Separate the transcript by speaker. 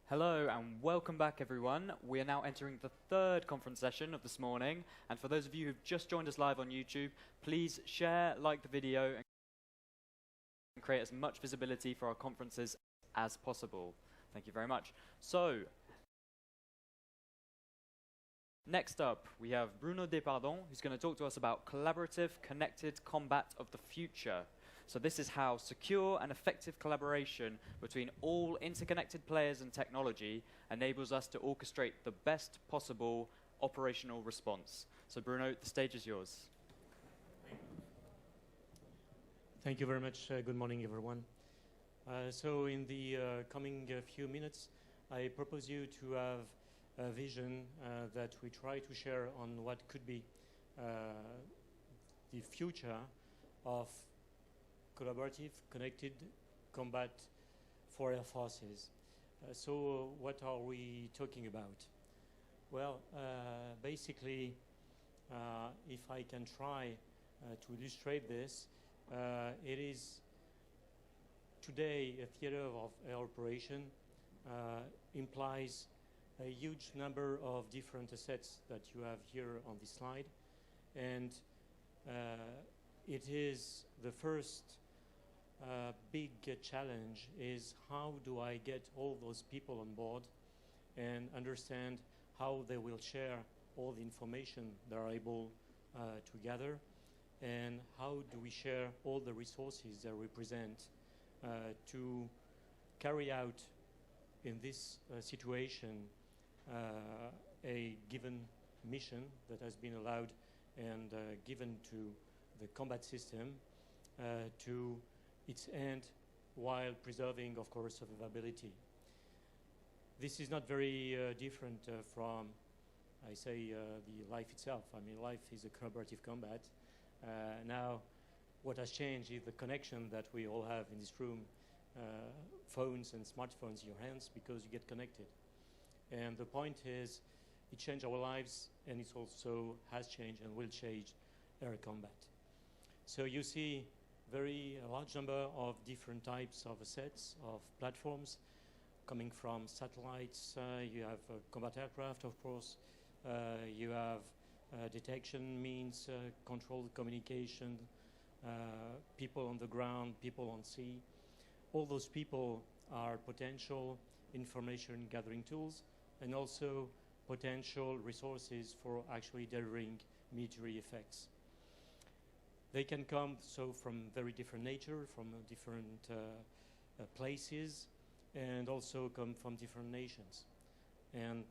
Speaker 1: Hello and welcome back everyone. We are now entering the third conference session of this morning, and for those of you who've just joined us live on YouTube, please share, like the video and create as much visibility for our conferences as possible. Thank you very much. So, next up we have Bruno Despardons, who's going to talk to us about collaborative connected combat of the future. So this is how secure and effective collaboration between all interconnected players and technology enables us to orchestrate the best possible operational response. So Bruno, the stage is yours.
Speaker 2: Thank you very much. Good morning, everyone. So in the coming few minutes, I propose you to have a vision that we try to share on what could be the future of collaborative, connected combat for air forces. So what are we talking about? Well, basically, if I can try to illustrate this, it is today a theater of air operation implies a huge number of different assets that you have here on this slide, and it is the first big challenge is how do I get all those people on board and understand how they will share all the information they are able to gather, and how do we share all the resources they represent to carry out in this situation a given mission that has been allowed and given to the combat system to its end while preserving, of course, survivability. This is not very different from, I say, the life itself. I mean, life is a collaborative combat. Now, what has changed is the connection that we all have in this room, phones and smartphones in your hands, because you get connected. And the point is, it changed our lives, and it also has changed and will change air combat. So you see very large number of different types of assets, of platforms, coming from satellites. You have combat aircraft, of course. You have detection means, controlled communication, people on the ground, people on sea. All those people are potential information gathering tools and also potential resources for actually delivering military effects. They can come from very different nature, from different places, and also come from different nations. And